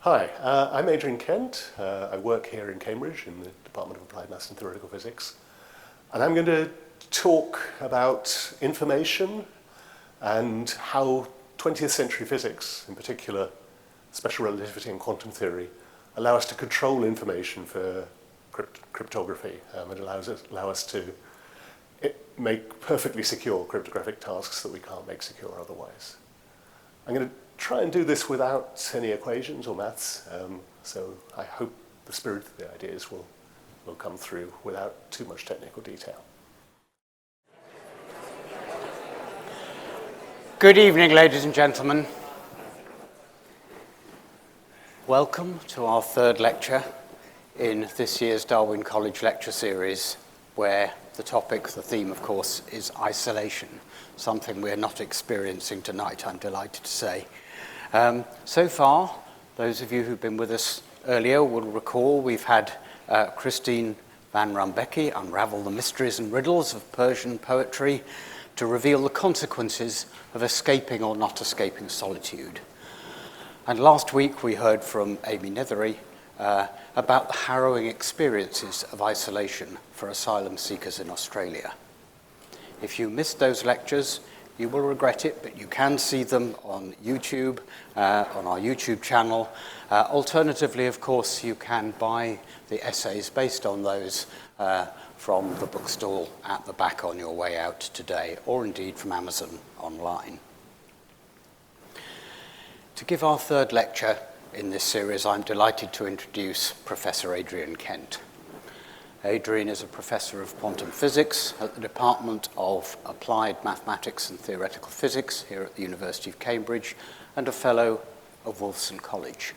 Hi, I'm Adrian Kent. I work here in Cambridge in the Department of Applied Maths and Theoretical Physics. And I'm going to talk about information and how 20th century physics, in particular special relativity and quantum theory, allow us to control information for cryptography. It allow us to make perfectly secure cryptographic tasks that we can't make secure otherwise. I'm going to try and do this without any equations or maths, so I hope the spirit of the ideas will come through without too much technical detail. Good evening, ladies and gentlemen. Welcome to our third lecture in this year's Darwin College Lecture Series, where the theme, of course, is isolation, something we're not experiencing tonight, I'm delighted to say. So far, those of you who've been with us earlier will recall we've had Christine van Rambecki unravel the mysteries and riddles of Persian poetry to reveal the consequences of escaping or not escaping solitude. And last week we heard from Amy Nethery about the harrowing experiences of isolation for asylum seekers in Australia. If you missed those lectures, you will regret it, but you can see them on YouTube, on our YouTube channel. Alternatively, of course, you can buy the essays based on those from the bookstall at the back on your way out today, or indeed from Amazon online. To give our third lecture in this series, I'm delighted to introduce Professor Adrian Kent. Adrian is a professor of quantum physics at the Department of Applied Mathematics and Theoretical Physics here at the University of Cambridge and a fellow of Wolfson College.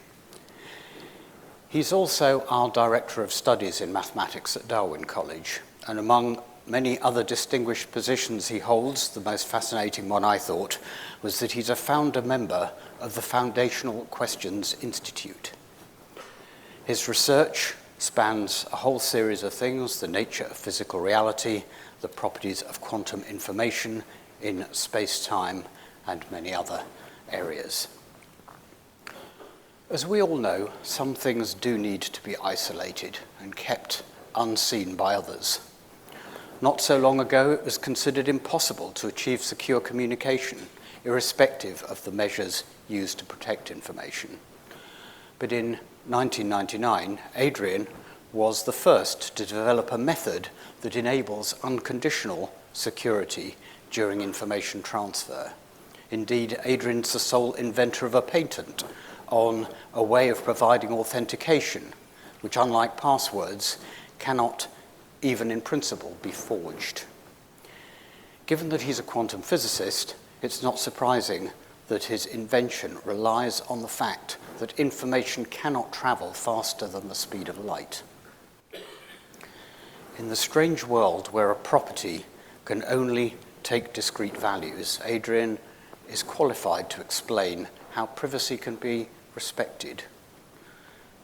He's also our Director of Studies in Mathematics at Darwin College, and among many other distinguished positions he holds, the most fascinating one I thought was that he's a founder member of the Foundational Questions Institute. His research spans a whole series of things: the nature of physical reality, the properties of quantum information in space-time, and many other areas. As we all know, some things do need to be isolated and kept unseen by others. Not so long ago, it was considered impossible to achieve secure communication, irrespective of the measures used to protect information. But in 1999, Adrian was the first to develop a method that enables unconditional security during information transfer. Indeed, Adrian's the sole inventor of a patent on a way of providing authentication, which, unlike passwords, cannot, even in principle, be forged. Given that he's a quantum physicist, it's not surprising that his invention relies on the fact that information cannot travel faster than the speed of light. In the strange world where a property can only take discrete values, Adrian is qualified to explain how privacy can be respected.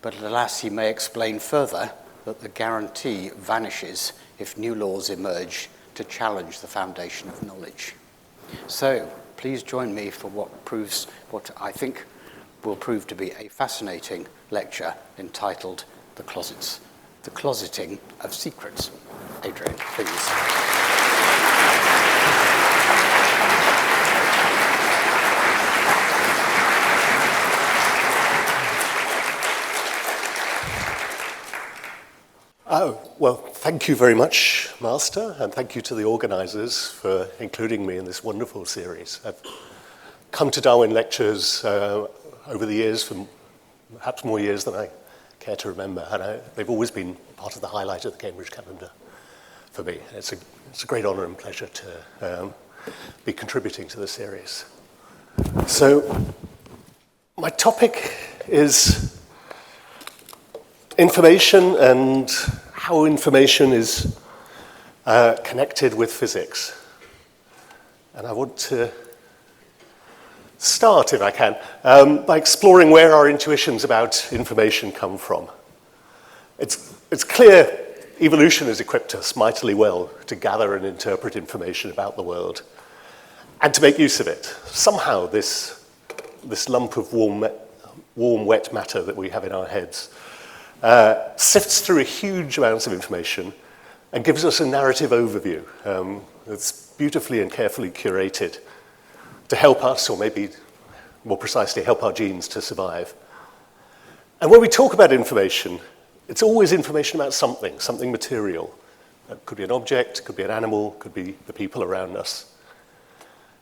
But alas, he may explain further that the guarantee vanishes if new laws emerge to challenge the foundation of knowledge. So, please join me for what I think will prove to be a fascinating lecture entitled The Closeting of Secrets. Adrian, please. Oh, well, thank you very much, Master, and thank you to the organisers for including me in this wonderful series. I've come to Darwin lectures over the years, for perhaps more years than I care to remember, and they've always been part of the highlight of the Cambridge calendar for me. It's a great honour and pleasure to be contributing to the series. So, my topic is information and how information is connected with physics. And I want to start, if I can, by exploring where our intuitions about information come from. It's clear evolution has equipped us mightily well to gather and interpret information about the world and to make use of it. Somehow this lump of warm warm, wet matter that we have in our heads, sifts through a huge amounts of information and gives us a narrative overview that's beautifully and carefully curated to help us, or maybe more precisely, help our genes to survive. And when we talk about information, it's always information about something material. It could be an object, could be an animal, could be the people around us.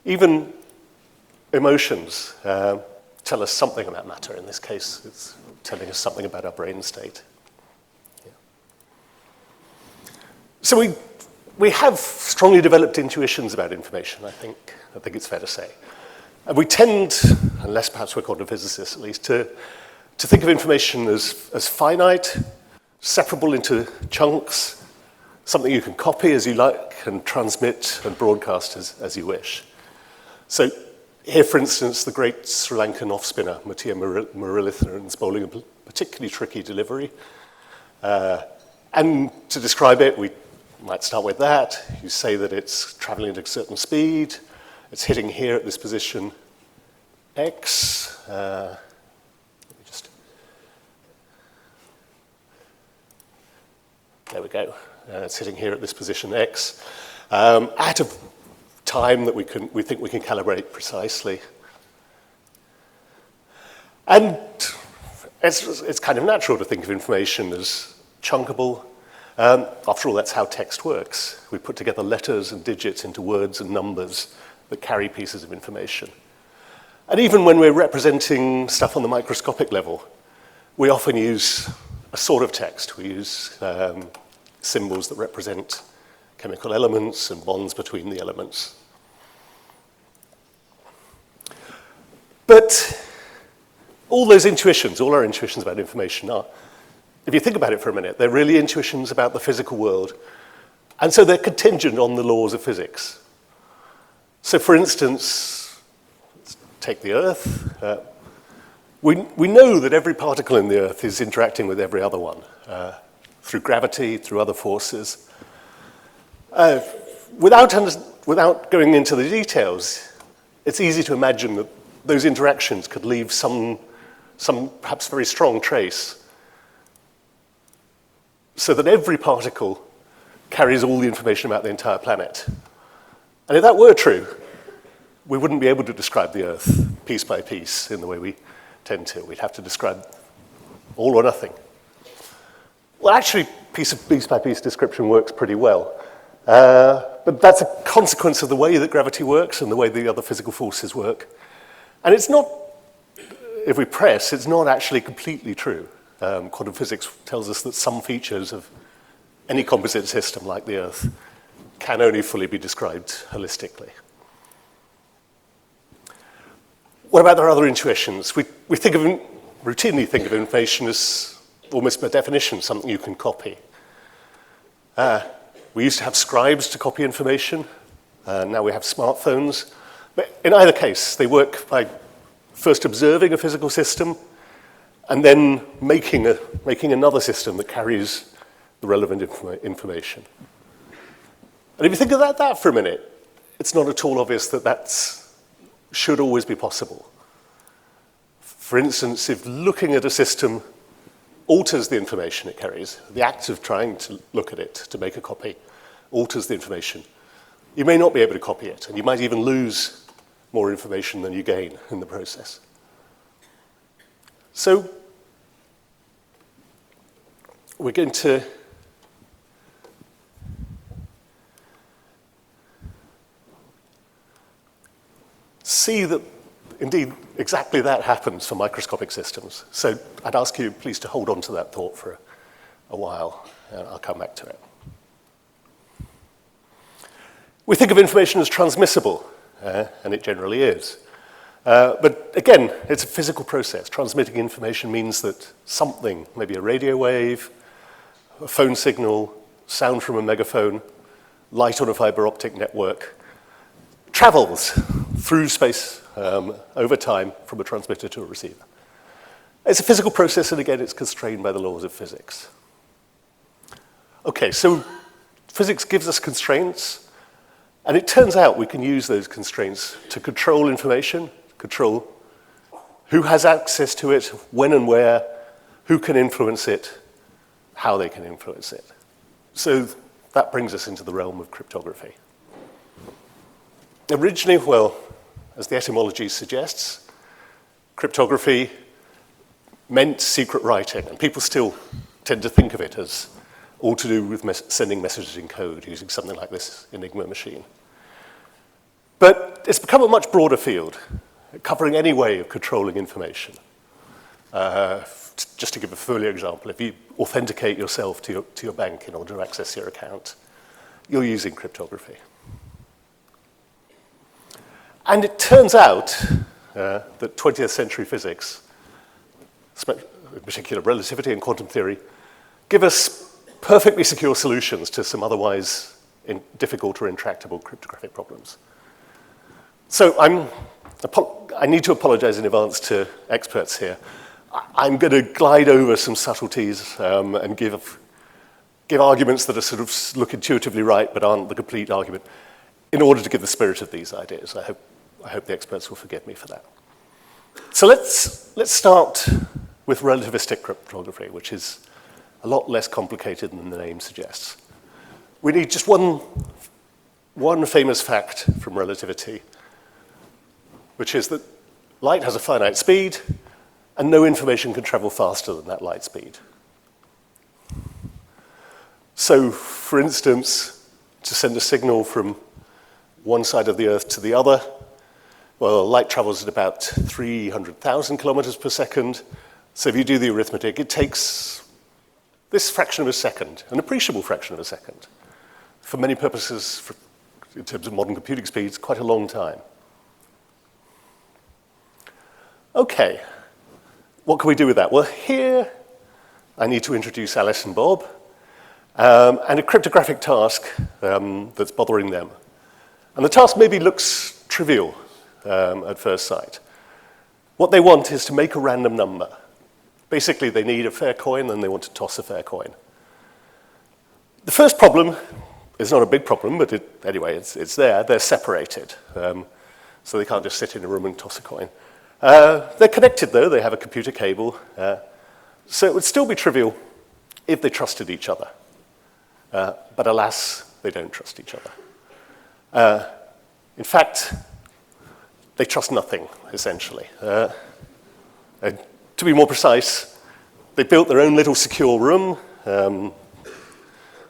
Even emotions tell us something about matter. In this case, it's telling us something about our brain state. Yeah. So we have strongly developed intuitions about information, I think it's fair to say. And we tend, unless perhaps we're quantum physicists at least, to think of information as finite, separable into chunks, something you can copy as you like and transmit and broadcast as you wish. So here, for instance, the great Sri Lankan off-spinner, Muttiah Muralitharan's bowling a particularly tricky delivery. And to describe it, we might start with that. You say that it's traveling at a certain speed. It's hitting here at this position X. Let me just... There we go. It's hitting here at this position X. At a time that we think we can calibrate precisely. And it's kind of natural to think of information as chunkable. After all, that's how text works. We put together letters and digits into words and numbers that carry pieces of information. And even when we're representing stuff on the microscopic level, we often use a sort of text. We use symbols that represent chemical elements and bonds between the elements. But all those intuitions, all our intuitions about information are, if you think about it for a minute, they're really intuitions about the physical world. And so they're contingent on the laws of physics. So for instance, let's take the Earth. We know that every particle in the Earth is interacting with every other one through gravity, through other forces. Without going into the details, it's easy to imagine that those interactions could leave some perhaps very strong trace, so that every particle carries all the information about the entire planet. And if that were true, we wouldn't be able to describe the Earth piece by piece in the way we tend to. We'd have to describe all or nothing. Well, actually, piece by piece description works pretty well. But that's a consequence of the way that gravity works and the way the other physical forces work. And it's not, if we press, it's not actually completely true. Quantum physics tells us that some features of any composite system like the Earth can only fully be described holistically. What about their other intuitions? We routinely think of information as almost by definition something you can copy. We used to have scribes to copy information. Now we have smartphones. But in either case, they work by first observing a physical system and then making another system that carries the relevant information. And if you think of that for a minute, it's not at all obvious that should always be possible. For instance, if looking at a system alters the information it carries, the act of trying to look at it to make a copy alters the information, you may not be able to copy it, and you might even lose more information than you gain in the process. So we're going to see that, indeed, exactly that happens for microscopic systems. So I'd ask you, please, to hold on to that thought for a while, and I'll come back to it. We think of information as transmissible, and it generally is. But again, it's a physical process. Transmitting information means that something, maybe a radio wave, a phone signal, sound from a megaphone, light on a fiber optic network, travels through space over time from a transmitter to a receiver. It's a physical process, and again, it's constrained by the laws of physics. Okay, so physics gives us constraints, and it turns out we can use those constraints to control information, control Who has access to it, when and where, who can influence it, how they can influence it. So that brings us into the realm of cryptography. Originally, well, as the etymology suggests, cryptography meant secret writing, and people still tend to think of it as all to do with sending messages in code using something like this Enigma machine. But it's become a much broader field, covering any way of controlling information. Just to give a familiar example, if you authenticate yourself to your bank in order to access your account, you're using cryptography. And it turns out that 20th century physics, in particular relativity and quantum theory, give us perfectly secure solutions to some otherwise difficult or intractable cryptographic problems. So I need to apologize in advance to experts here. I'm going to glide over some subtleties and give arguments that are sort of look intuitively right but aren't the complete argument in order to give the spirit of these ideas. I hope the experts will forgive me for that. So let's start with relativistic cryptography, which is a lot less complicated than the name suggests. We need just one famous fact from relativity, which is that light has a finite speed, and no information can travel faster than that light speed. So, for instance, to send a signal from one side of the Earth to the other, well, light travels at about 300,000 kilometers per second. So if you do the arithmetic, it takes this fraction of a second, an appreciable fraction of a second. For many purposes, in terms of modern computing speeds, quite a long time. Okay, what can we do with that? Well, here I need to introduce Alice and Bob and a cryptographic task that's bothering them. And the task maybe looks trivial at first sight. What they want is to make a random number. Basically, they need a fair coin and they want to toss a fair coin. The first problem is not a big problem, but anyway, it's there. They're separated, so they can't just sit in a room and toss a coin. They're connected, though. They have a computer cable. So it would still be trivial if they trusted each other. But alas, they don't trust each other. In fact, they trust nothing, essentially. And to be more precise, they built their own little secure room.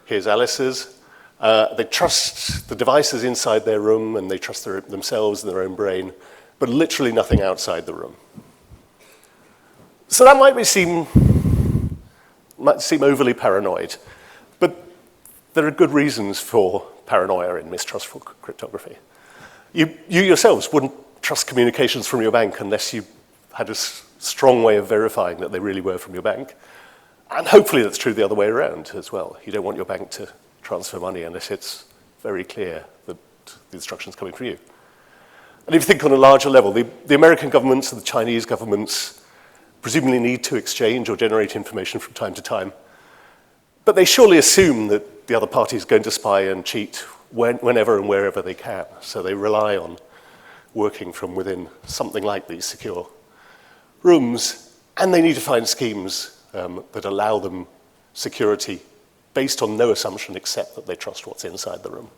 Here's Alice's. They trust the devices inside their room, and they trust themselves and their own brain, but literally nothing outside the room. So that might seem overly paranoid, but there are good reasons for paranoia in mistrustful cryptography. You yourselves wouldn't trust communications from your bank unless you had a strong way of verifying that they really were from your bank. And hopefully that's true the other way around as well. You don't want your bank to transfer money unless it's very clear that the instruction's coming from you. And if you think on a larger level, the American governments and the Chinese governments presumably need to exchange or generate information from time to time. But they surely assume that the other party is going to spy and cheat whenever and wherever they can. So they rely on working from within something like these secure rooms, and they need to find schemes that allow them security based on no assumption except that they trust what's inside the room.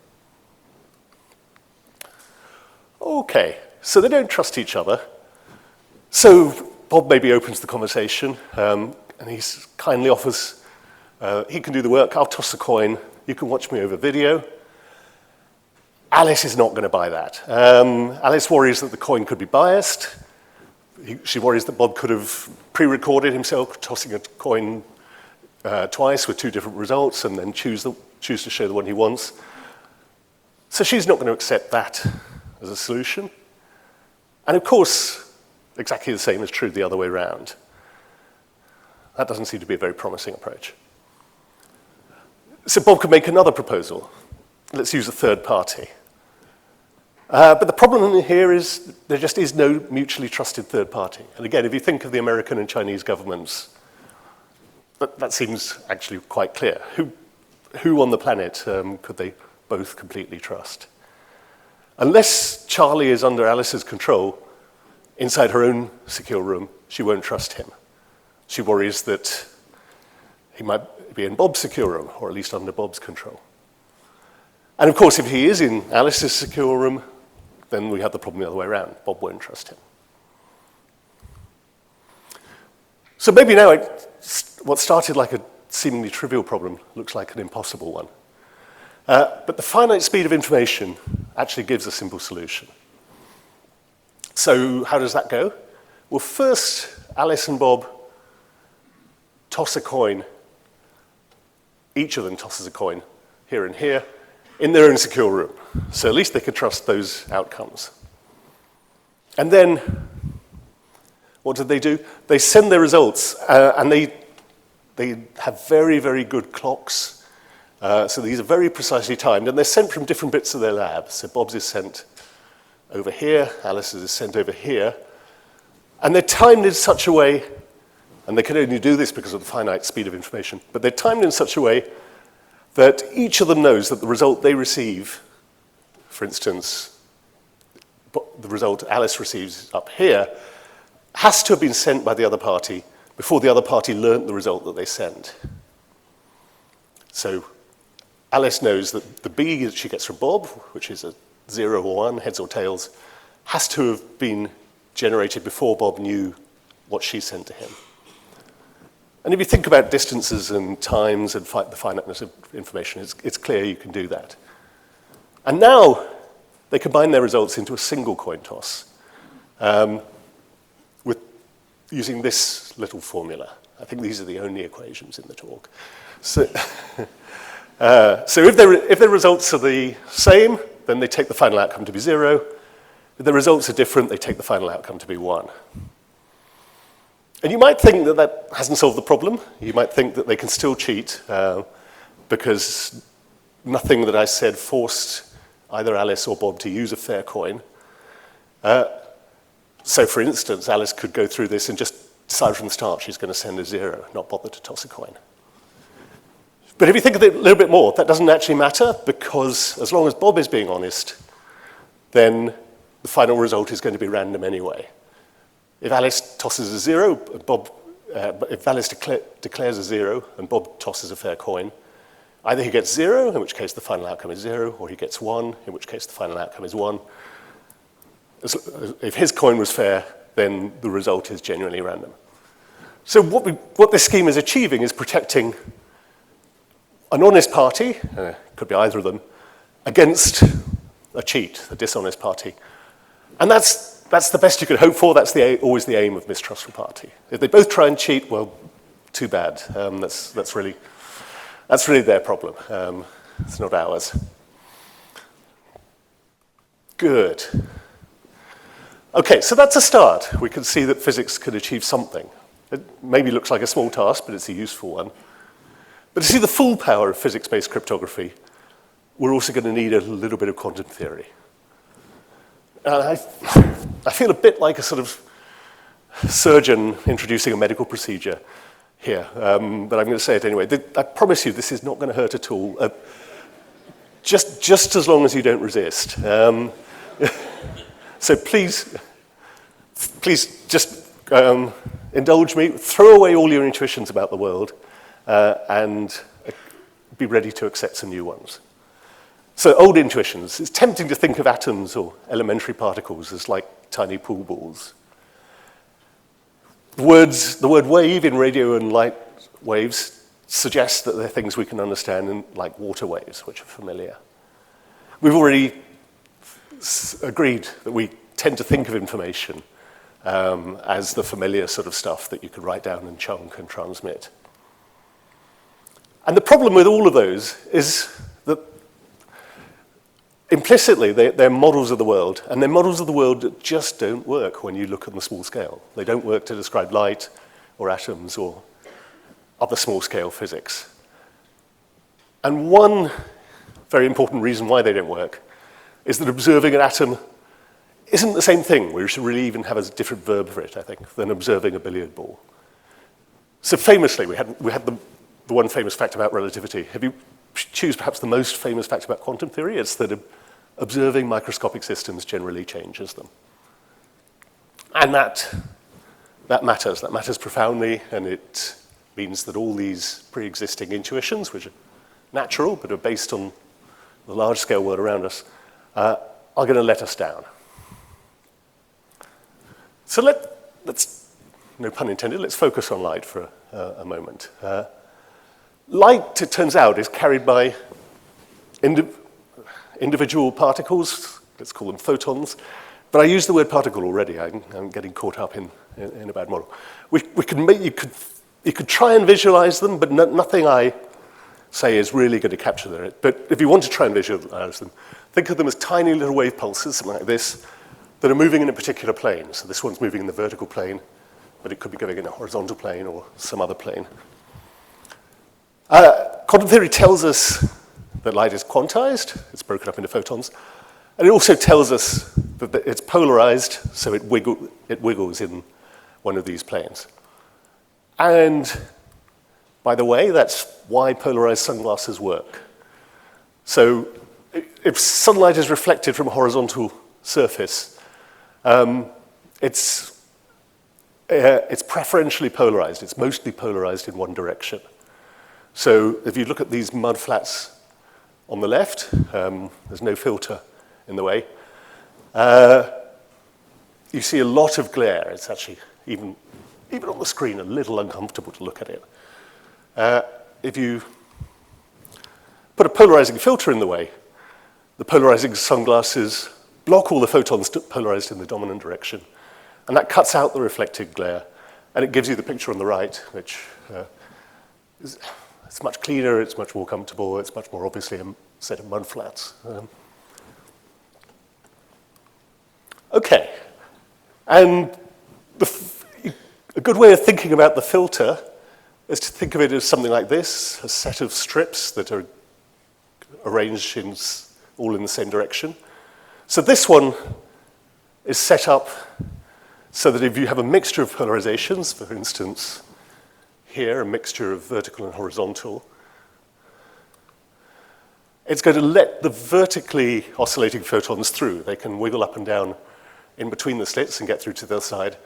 Okay, so they don't trust each other. So Bob maybe opens the conversation, and he kindly offers, he can do the work, I'll toss a coin, you can watch me over video. Alice is not going to buy that. Alice worries that the coin could be biased. She worries that Bob could have pre-recorded himself tossing a coin twice with two different results and then choose to show the one he wants. So she's not going to accept that as a solution. And of course, exactly the same is true the other way around. That doesn't seem to be a very promising approach. So Bob could make another proposal. Let's use a third party. But the problem here is there just is no mutually trusted third party. And again, if you think of the American and Chinese governments, that seems actually quite clear. Who on the planet could they both completely trust? Unless Charlie is under Alice's control, inside her own secure room, she won't trust him. She worries that he might be in Bob's secure room, or at least under Bob's control. And of course, if he is in Alice's secure room, then we have the problem the other way around. Bob won't trust him. So maybe now what started like a seemingly trivial problem looks like an impossible one. But the finite speed of information actually gives a simple solution. So how does that go? Well, first, Alice and Bob toss a coin. Each of them tosses a coin, here and here, in their own secure room. So at least they can trust those outcomes. And then, what do? They send their results, and they have very, very good clocks. So these are very precisely timed, and they're sent from different bits of their lab. So Bob's is sent over here, Alice's is sent over here. And they're timed in such a way, and they can only do this because of the finite speed of information, but they're timed in such a way that each of them knows that the result they receive, for instance, the result Alice receives up here, has to have been sent by the other party before the other party learnt the result that they sent. So Alice knows that the B that she gets from Bob, which is a 0 or 1, heads or tails, has to have been generated before Bob knew what she sent to him. And if you think about distances and times and the finiteness of information, it's clear you can do that. And now they combine their results into a single coin toss with using this little formula. I think these are the only equations in the talk. So, so if their results are the same, then they take the final outcome to be 0. If the results are different, they take the final outcome to be 1. And you might think that that hasn't solved the problem. You might think that they can still cheat because nothing that I said forced either Alice or Bob to use a fair coin. So for instance, Alice could go through this and just decide from the start she's going to send a 0, not bother to toss a coin. But if you think of it a little bit more, that doesn't actually matter, because as long as Bob is being honest, then the final result is going to be random anyway. If Alice tosses a 0, if Alice declares a 0 and Bob tosses a fair coin, either he gets 0, in which case the final outcome is 0, or he gets 1, in which case the final outcome is 1. If his coin was fair, then the result is genuinely random. So what this scheme is achieving is protecting an honest party, could be either of them, against a cheat, a dishonest party. And that's the best you could hope for. That's always the aim of mistrustful party. If they both try and cheat, well, too bad. That's really their problem. It's not ours. Good. Okay, so that's a start. We can see that physics can achieve something. It maybe looks like a small task, but it's a useful one. But to see the full power of physics-based cryptography, we're also going to need a little bit of quantum theory. And I feel a bit like a sort of surgeon introducing a medical procedure here, but I'm going to say it anyway. I promise you this is not going to hurt at all, just as long as you don't resist. So please just indulge me, throw away all your intuitions about the world, and be ready to accept some new ones. So old intuitions. It's tempting to think of atoms or elementary particles as like tiny pool balls. The word wave in radio and light waves suggests that they're things we can understand in, like water waves, which are familiar. We've already agreed that we tend to think of information as the familiar sort of stuff that you could write down and chunk and transmit. And the problem with all of those is that implicitly they're models of the world, and they're models of the world that just don't work when you look at the small scale. They don't work to describe light or atoms or other small scale physics. And one very important reason why they don't work is that observing an atom isn't the same thing. We should really even have a different verb for it, I think, than observing a billiard ball. So famously, we had the one famous fact about relativity. If you choose perhaps the most famous fact about quantum theory, it's that observing microscopic systems generally changes them. And that matters. That matters profoundly, and it means that all these pre-existing intuitions, which are natural but are based on the large-scale world around us, are going to let us down. So let's, no pun intended, let's focus on light for a moment. Light, it turns out, is carried by individual particles. Let's call them photons. But I used the word particle already. I'm getting caught up in a bad model. You could try and visualize them, but nothing I say is really going to capture it. But if you want to try and visualize them, think of them as tiny little wave pulses, something like this, that are moving in a particular plane. So this one's moving in the vertical plane, but it could be going in a horizontal plane or some other plane. Quantum theory tells us that light is quantized. It's broken up into photons. And it also tells us that it's polarized, so it wiggles in one of these planes. And by the way, that's why polarized sunglasses work. So if sunlight is reflected from a horizontal surface, it's preferentially polarized. It's mostly polarized in one direction. So if you look at these mud flats on the left, there's no filter in the way. You see a lot of glare. It's actually, even on the screen, a little uncomfortable to look at it. If you put a polarizing filter in the way, the polarizing sunglasses block all the photons polarized in the dominant direction, and that cuts out the reflected glare, and it gives you the picture on the right, which it's much cleaner, it's much more comfortable, it's much more obviously a set of mud flats. Okay, and a good way of thinking about the filter is to think of it as something like this, a set of strips that are arranged all in the same direction. So this one is set up so that if you have a mixture of polarizations, for instance, here, a mixture of vertical and horizontal, it's going to let the vertically oscillating photons through. They can wiggle up and down in between the slits and get through to the other side.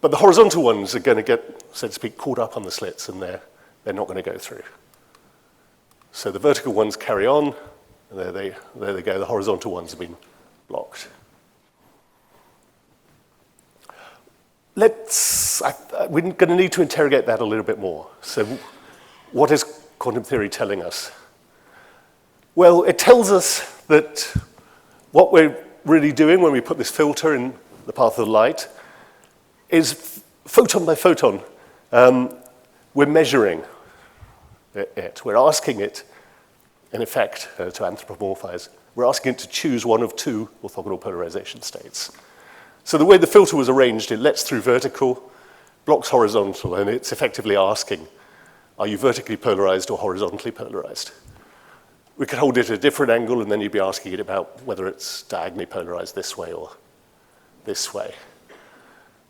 But the horizontal ones are going to get, so to speak, caught up on the slits, and they're not going to go through. So the vertical ones carry on, and there they go. The horizontal ones have been blocked. We're going to need to interrogate that a little bit more. So what is quantum theory telling us? Well, it tells us that what we're really doing when we put this filter in the path of the light is photon by photon. We're measuring it. We're asking it, in effect, to anthropomorphize. We're asking it to choose one of two orthogonal polarization states. So the way the filter was arranged, it lets through vertical, blocks horizontal, and it's effectively asking, are you vertically polarized or horizontally polarized? We could hold it at a different angle, and then you'd be asking it about whether it's diagonally polarized this way or this way.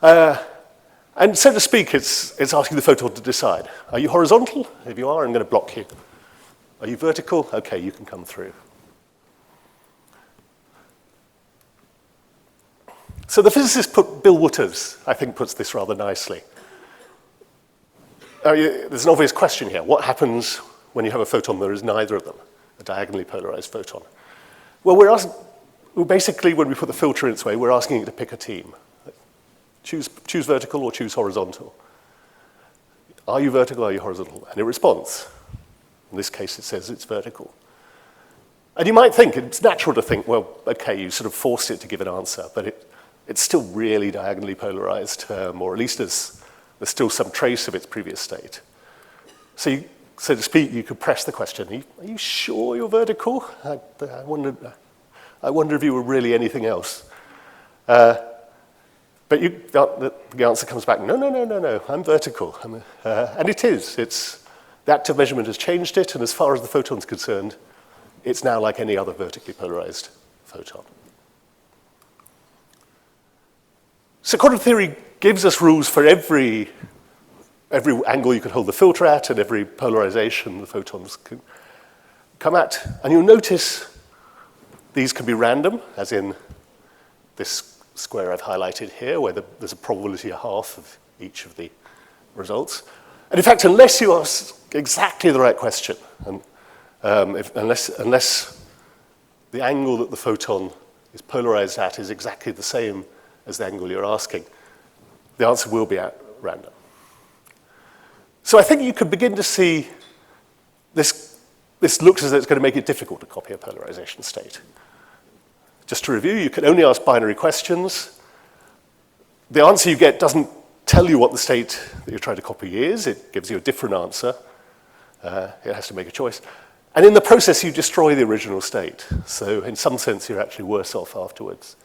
And so to speak, it's asking the photon to decide. Are you horizontal? If you are, I'm going to block you. Are you vertical? Okay, you can come through. So the physicist Bill Wooters, I think, puts this rather nicely. There's an obvious question here. What happens when you have a photon that is neither of them, a diagonally polarized photon? Well, basically, when we put the filter in its way, we're asking it to pick a team. Choose vertical or choose horizontal. Are you vertical, are you horizontal? And it responds. In this case, it says it's vertical. And you might think, it's natural to think, well, okay, you sort of forced it to give an answer, but it's still really diagonally polarized, or at least there's still some trace of its previous state. So to speak, you could press the question, are you sure you're vertical? I wonder if you were really anything else. But the answer comes back, no, I'm vertical. And it is. The active measurement has changed it, and as far as the photon's concerned, it's now like any other vertically polarized photon. So quantum theory gives us rules for every angle you can hold the filter at and every polarization the photons can come at. And you'll notice these can be random, as in this square I've highlighted here, where there's a probability of half of each of the results. And in fact, unless you ask exactly the right question, and unless the angle that the photon is polarized at is exactly the same as the angle you're asking, the answer will be at random. So I think you could begin to see this looks as though it's going to make it difficult to copy a polarization state. Just to review, you can only ask binary questions. The answer you get doesn't tell you what the state that you're trying to copy is. It gives you a different answer. It has to make a choice. And in the process, you destroy the original state. So in some sense, you're actually worse off afterwards.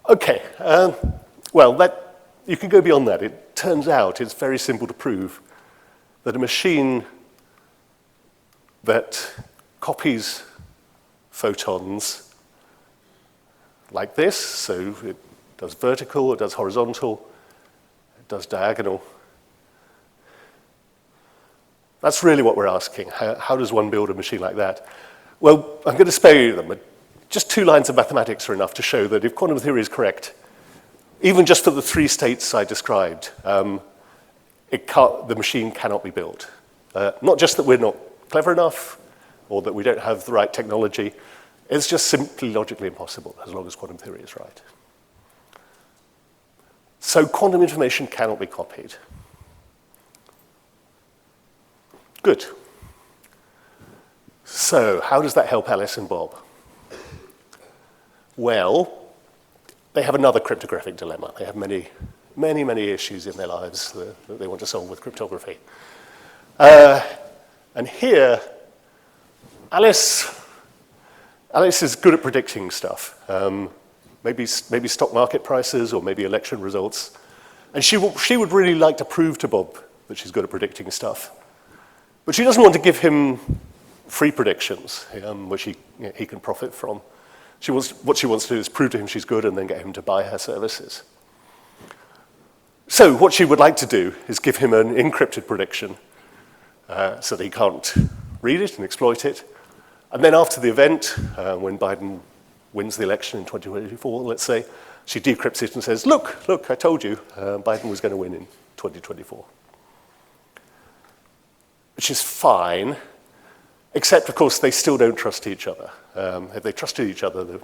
Okay, you can go beyond that. It turns out it's very simple to prove that a machine that copies photons like this, so it does vertical, it does horizontal, it does diagonal. That's really what we're asking. How does one build a machine like that? Well, I'm going to spare you them. Just 2 lines of mathematics are enough to show that if quantum theory is correct, even just for the 3 states I described, the machine cannot be built. Not just that we're not clever enough or that we don't have the right technology. It's just simply logically impossible as long as quantum theory is right. So quantum information cannot be copied. Good. So how does that help Alice and Bob? Well, they have another cryptographic dilemma. They have many, many, many issues in their lives that they want to solve with cryptography. And here, Alice is good at predicting stuff. Maybe stock market prices or maybe election results. And she would really like to prove to Bob that she's good at predicting stuff. But she doesn't want to give him free predictions, which he can profit from. What she wants to do is prove to him she's good and then get him to buy her services. So what she would like to do is give him an encrypted prediction so that he can't read it and exploit it. And then after the event, when Biden wins the election in 2024, let's say, she decrypts it and says, look, I told you Biden was going to win in 2024. Which is fine, except, of course, they still don't trust each other. If they trusted each other,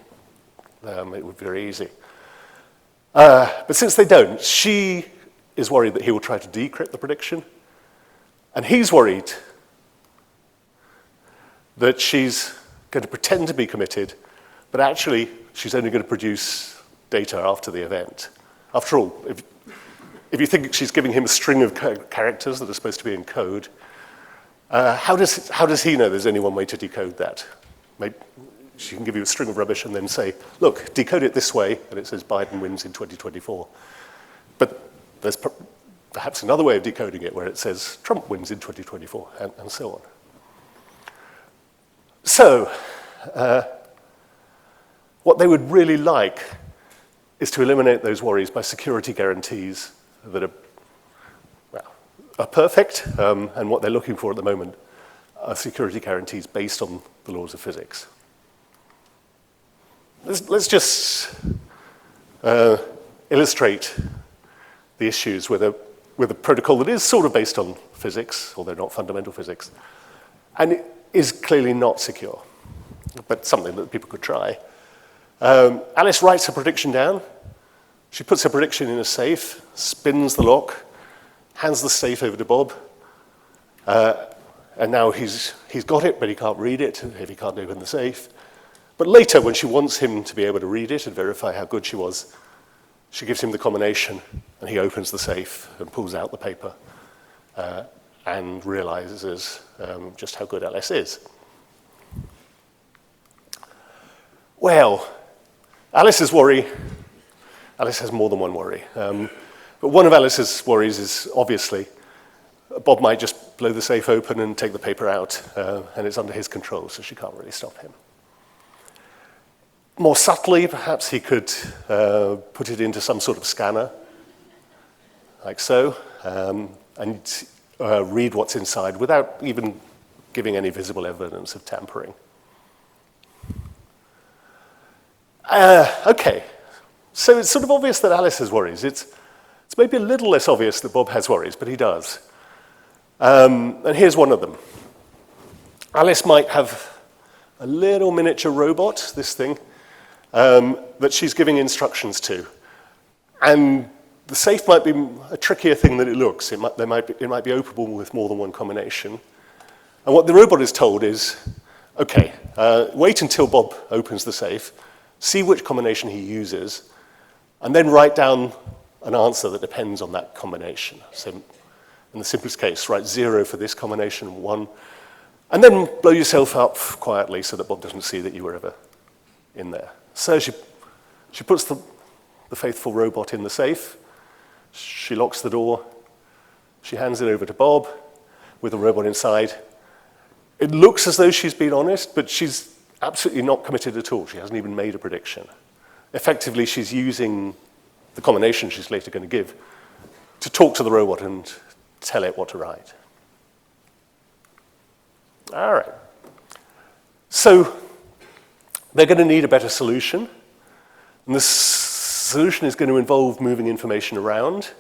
it would be very easy. But since they don't, she is worried that he will try to decrypt the prediction, and he's worried that she's going to pretend to be committed, but actually she's only going to produce data after the event. After all, if you think she's giving him a string of characters that are supposed to be in code, how does he know there's only one way to decode that? Maybe she can give you a string of rubbish and then say, look, decode it this way, and it says Biden wins in 2024. But there's perhaps another way of decoding it where it says Trump wins in 2024, and so on. So, what they would really like is to eliminate those worries by security guarantees that are perfect, and what they're looking for at the moment are security guarantees based on the laws of physics. Let's just illustrate the issues with a protocol that is sort of based on physics, although not fundamental physics, and it is clearly not secure, but something that people could try. Alice writes her prediction down. She puts her prediction in a safe, spins the lock, hands the safe over to Bob, and now he's got it, but he can't read it if he can't open the safe. But later, when she wants him to be able to read it and verify how good she was, she gives him the combination, and he opens the safe and pulls out the paper and realizes just how good Alice is. Well, Alice has more than one worry. But one of Alice's worries is, obviously, Bob might just blow the safe open and take the paper out, and it's under his control, so she can't really stop him. More subtly, perhaps he could put it into some sort of scanner, like so, and read what's inside without even giving any visible evidence of tampering. Okay, so it's sort of obvious that Alice has worries. It's maybe a little less obvious that Bob has worries, but he does. And here's one of them. Alice might have a little miniature robot, this thing, that she's giving instructions to. And the safe might be a trickier thing than it looks. It might be openable with more than one combination. And what the robot is told is, okay, wait until Bob opens the safe, see which combination he uses, and then write down an answer that depends on that combination. So in the simplest case, write 0 for this combination, 1, and then blow yourself up quietly so that Bob doesn't see that you were ever in there. So she puts the faithful robot in the safe, she locks the door, she hands it over to Bob with the robot inside. It looks as though she's been honest, but she's absolutely not committed at all. She hasn't even made a prediction. Effectively, she's using the combination she's later going to give to talk to the robot and tell it what to write. All right. So they're going to need a better solution. And the solution is going to involve moving information around.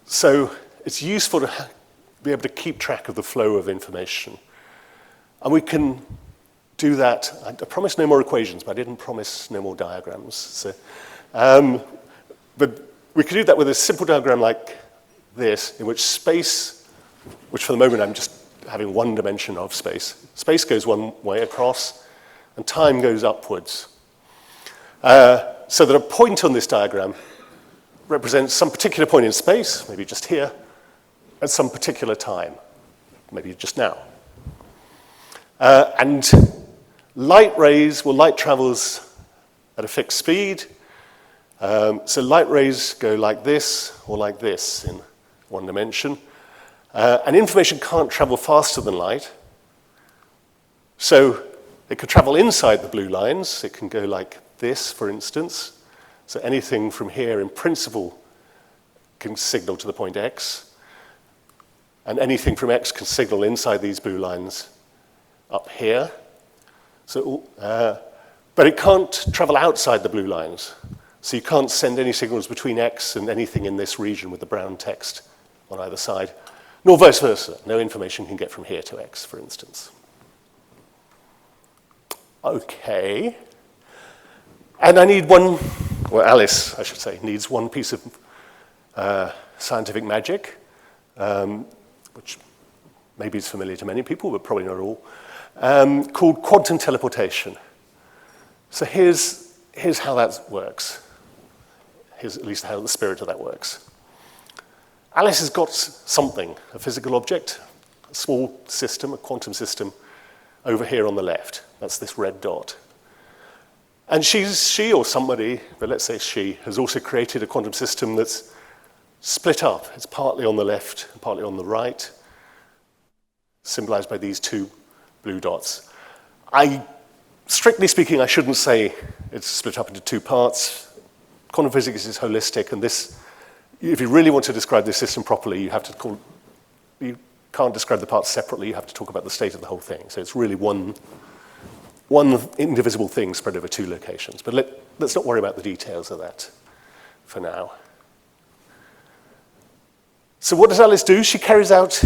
So it's useful to be able to keep track of the flow of information. And we can do that. I promised no more equations, but I didn't promise no more diagrams. So, but we could do that with a simple diagram like this, in which space, which for the moment I'm just having one dimension of space. Space goes one way across, and time goes upwards. So that a point on this diagram represents some particular point in space, maybe just here, at some particular time, maybe just now. And light travels at a fixed speed. So light rays go like this or like this in one dimension. And information can't travel faster than light. So it could travel inside the blue lines. It can go like this, for instance. So anything from here, in principle, can signal to the point X. And anything from X can signal inside these blue lines up here. So, but it can't travel outside the blue lines. So you can't send any signals between X and anything in this region with the brown text on either side, nor vice versa. No information can get from here to X, for instance. Okay. And I need Alice, I should say, needs one piece of scientific magic, which maybe is familiar to many people, but probably not all, called quantum teleportation. So here's how that works. Here's at least how the spirit of that works. Alice has got something, a physical object, a small system, a quantum system, over here on the left. That's this red dot. And she or somebody, but let's say she, has also created a quantum system that's split up. It's partly on the left and partly on the right, symbolized by these two blue dots. Strictly speaking, I shouldn't say it's split up into two parts. Quantum physics is holistic, and this, if you really want to describe this system properly, you can't describe the parts separately, you have to talk about the state of the whole thing. So it's really one indivisible thing spread over two locations. But let's not worry about the details of that for now. So what does Alice do? She carries out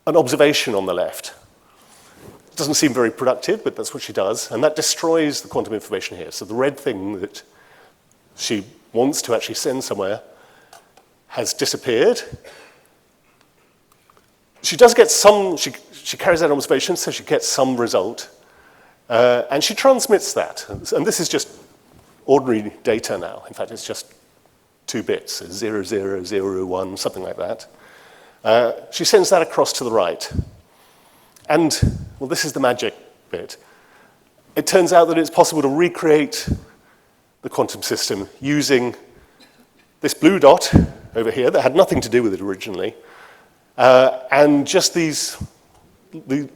an observation on the left. It doesn't seem very productive, but that's what she does. And that destroys the quantum information here. So the red thing that she wants to actually send somewhere has disappeared. She does get some, she carries out observation, so she gets some result. And she transmits that. And this is just ordinary data now. In fact, it's just 2 bits, 0, 0, 0, 1, something like that. She sends that across to the right. And, well, this is the magic bit. It turns out that it's possible to recreate the quantum system using this blue dot over here that had nothing to do with it originally, and just the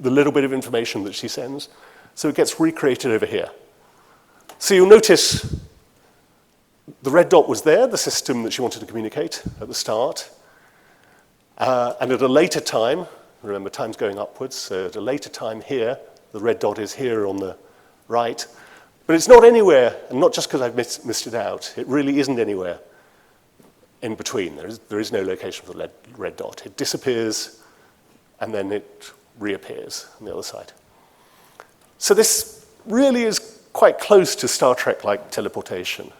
little bit of information that she sends. So it gets recreated over here. So you'll notice the red dot was there, the system that she wanted to communicate at the start. And at a later time, remember time's going upwards, so at a later time here, the red dot is here on the right? But it's not anywhere, and not just because I've missed it out, it really isn't anywhere in between. There is no location for the red dot. It disappears, and then it reappears on the other side. So this really is quite close to Star Trek-like teleportation.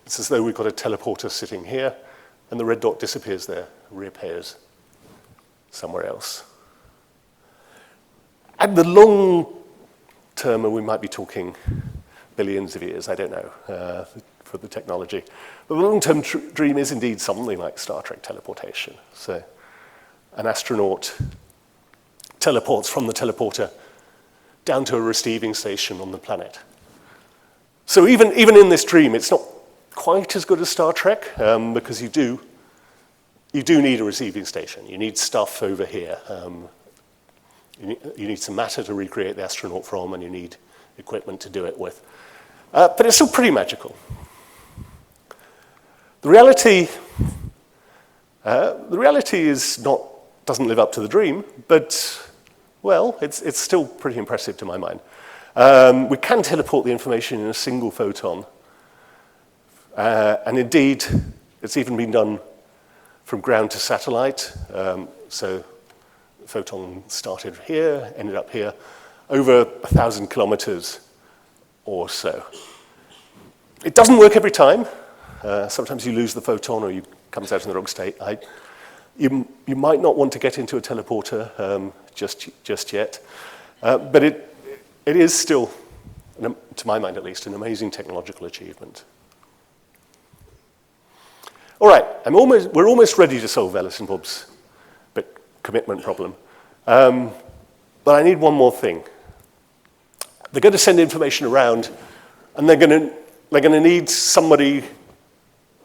It's as though we've got a teleporter sitting here, and the red dot disappears there and reappears somewhere else. At the long term, and we might be talking billions of years, I don't know, for the technology. But the long-term dream is indeed something like Star Trek teleportation. So an astronaut teleports from the teleporter down to a receiving station on the planet. So even in this dream, it's not quite as good as Star Trek, because you do need a receiving station. You need stuff over here. You need some matter to recreate the astronaut from, and you need equipment to do it with. But it's still pretty magical. The reality doesn't live up to the dream, but, well, it's still pretty impressive to my mind. We can teleport the information in a single photon, and indeed, it's even been done from ground to satellite. So the photon started here, ended up here, over 1,000 kilometers or so. It doesn't work every time. Sometimes you lose the photon or it comes out in the wrong state. You might not want to get into a teleporter just yet, but it is still, to my mind at least, an amazing technological achievement. All right, we're almost ready to solve Alice and Bob's bit commitment problem, but I need one more thing. They're going to send information around, and they're going to need somebody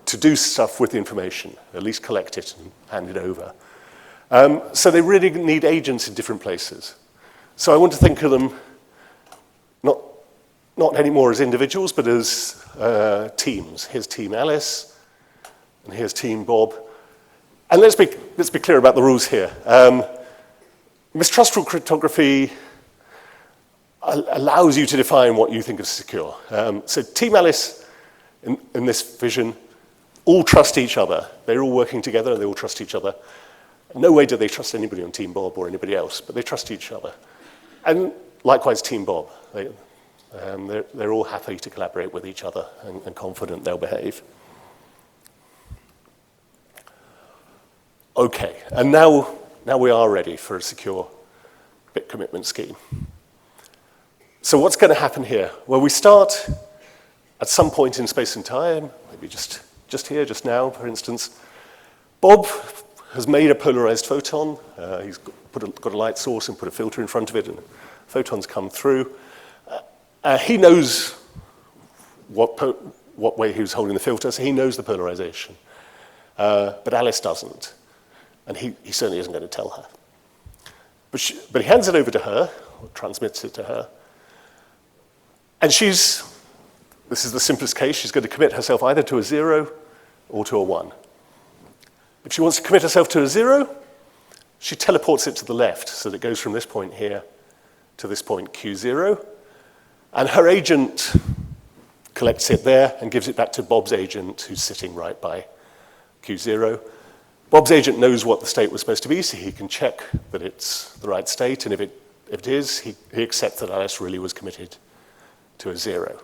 to do stuff with the information, at least collect it and hand it over. So they really need agents in different places. So I want to think of them not anymore as individuals, but as teams. Here's Team Alice, and here's Team Bob. And let's be clear about the rules here. Mistrustful cryptography allows you to define what you think is secure. So Team Alice, in this vision, all trust each other. They're all working together, they all trust each other. No way do they trust anybody on Team Bob or anybody else, but they trust each other. And likewise, Team Bob. They're all happy to collaborate with each other and confident they'll behave. Okay, and now we are ready for a secure bit commitment scheme. So what's going to happen here? Well, we start at some point in space and time, maybe just here, just now, for instance. Bob has made a polarized photon. He's got a light source and put a filter in front of it, and photons come through. He knows what way he was holding the filter, so he knows the polarization. But Alice doesn't, and he certainly isn't going to tell her. But he hands it over to her, or transmits it to her, and this is the simplest case, she's going to commit herself either to a 0 or to a 1. If she wants to commit herself to a 0, she teleports it to the left, so that it goes from this point here to this point Q0, and her agent collects it there and gives it back to Bob's agent, who's sitting right by Q0. Bob's agent knows what the state was supposed to be, so he can check that it's the right state, and if it is, he accepts that Alice really was committed to a 0.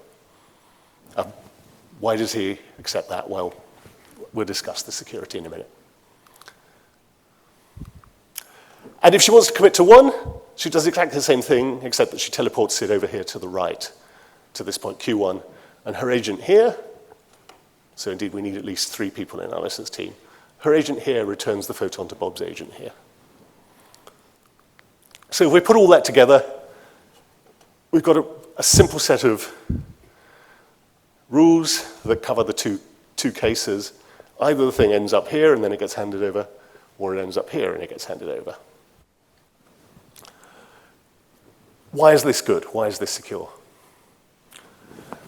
Why does he accept that? Well, we'll discuss the security in a minute. And if she wants to commit to 1, she does exactly the same thing, except that she teleports it over here to the right, to this point Q1, and her agent here, so indeed we need at least 3 people in Alice's team, her agent here returns the photon to Bob's agent here. So if we put all that together, we've got a simple set of rules that cover the two cases. Either the thing ends up here and then it gets handed over, or it ends up here and it gets handed over. Why is this good? Why is this secure?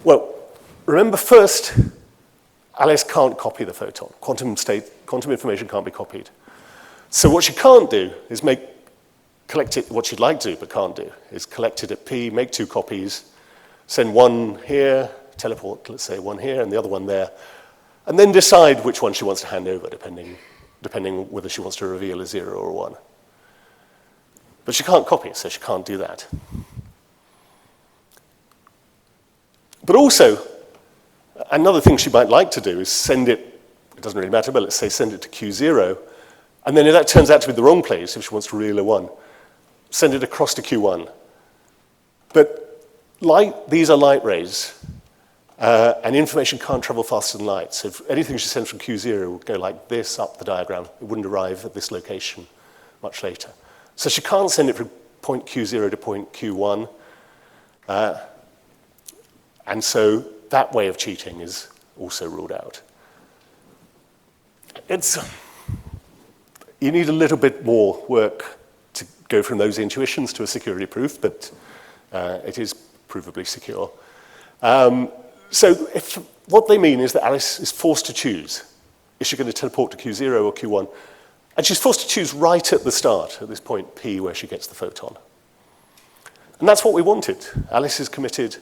Well, remember first, Alice can't copy the photon. Quantum information can't be copied. So what she can't do is make collect it. What she'd like to do but can't do is collect it at P, make 2 copies, send one here, teleport, let's say one here and the other one there, and then decide which one she wants to hand over, depending whether she wants to reveal a 0 or a 1. But she can't copy it, so she can't do that. But also, another thing she might like to do is send it doesn't really matter, but let's say send it to Q0, and then if that turns out to be the wrong place, if she wants to reveal a 1, send it across to Q1. But these are light rays, and information can't travel faster than light. So if anything she sends from Q0 would go like this up the diagram. It wouldn't arrive at this location much later. So she can't send it from point Q0 to point Q1. And so that way of cheating is also ruled out. You need a little bit more work to go from those intuitions to a security proof, but it is provably secure. So what they mean is that Alice is forced to choose. Is she going to teleport to Q0 or Q1? And she's forced to choose right at the start, at this point P, where she gets the photon. And that's what we wanted. Alice is committed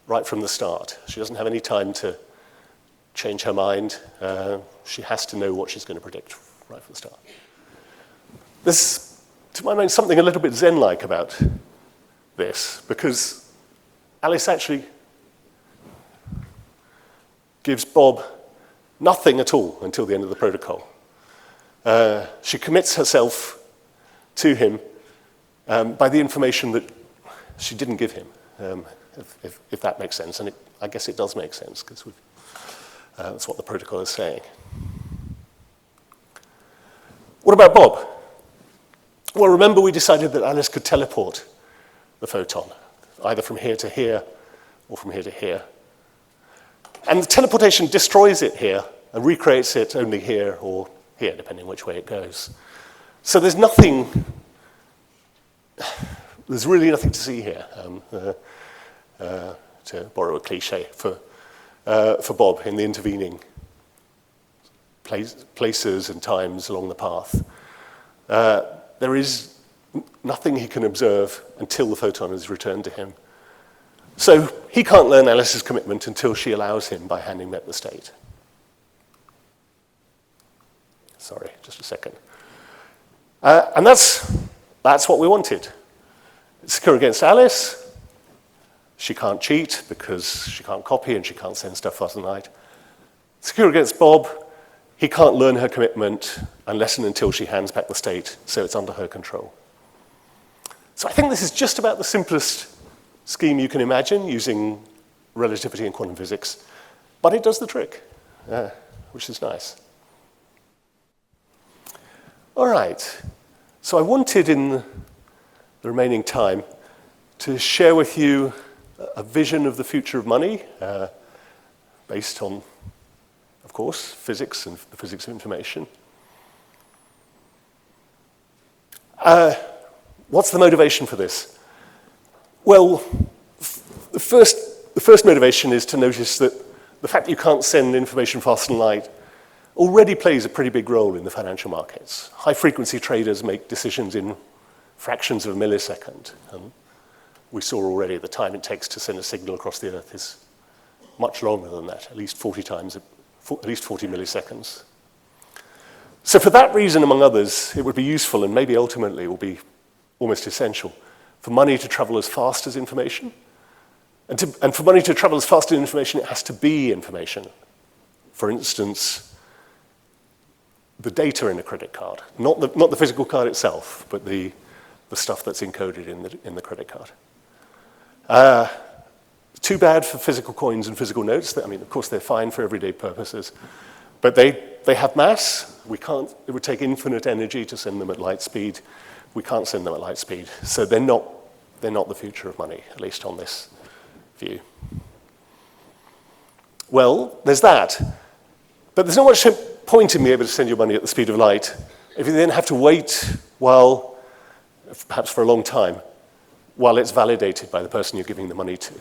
right from the start. She doesn't have any time to change her mind. She has to know what she's going to predict right from the start. There's, to my mind, something a little bit Zen-like about this, because Alice actually gives Bob nothing at all until the end of the protocol. She commits herself to him by the information that she didn't give him, if that makes sense. And I guess it does make sense, because that's what the protocol is saying. What about Bob? Well, remember we decided that Alice could teleport the photon, either from here to here or from here to here. And the teleportation destroys it here and recreates it only here or here, depending which way it goes. So there's really nothing to see here, to borrow a cliche, for Bob in the intervening places and times along the path. There is nothing he can observe until the photon is returned to him. So he can't learn Alice's commitment until she allows him by handing back the state. Sorry, just a second. And that's what we wanted. It's secure against Alice. She can't cheat because she can't copy and she can't send stuff faster than light. Secure against Bob. He can't learn her commitment unless and until she hands back the state, so it's under her control. So I think this is just about the simplest scheme you can imagine using relativity and quantum physics, but it does the trick, which is nice. All right, so I wanted in the remaining time to share with you a vision of the future of money based on, of course, physics and the physics of information. What's the motivation for this? Well, the first motivation is to notice that the fact that you can't send information faster than light already plays a pretty big role in the financial markets. High-frequency traders make decisions in fractions of a millisecond. And we saw already the time it takes to send a signal across the Earth is much longer than that, at least 40 milliseconds. So for that reason, among others, it would be useful, and maybe ultimately it will be almost essential, for money to travel as fast as information. And for money to travel as fast as information, it has to be information. For instance, the data in a credit card, not the physical card itself, but the stuff that's encoded in the credit card. Too bad for physical coins and physical notes. I mean, of course, they're fine for everyday purposes, but they have mass. It would take infinite energy to send them at light speed. We can't send them at light speed, so they're not the future of money, at least on this view. Well, there's that, but there's not much point in being able to send your money at the speed of light if you then have to wait perhaps for a long time, while it's validated by the person you're giving the money to.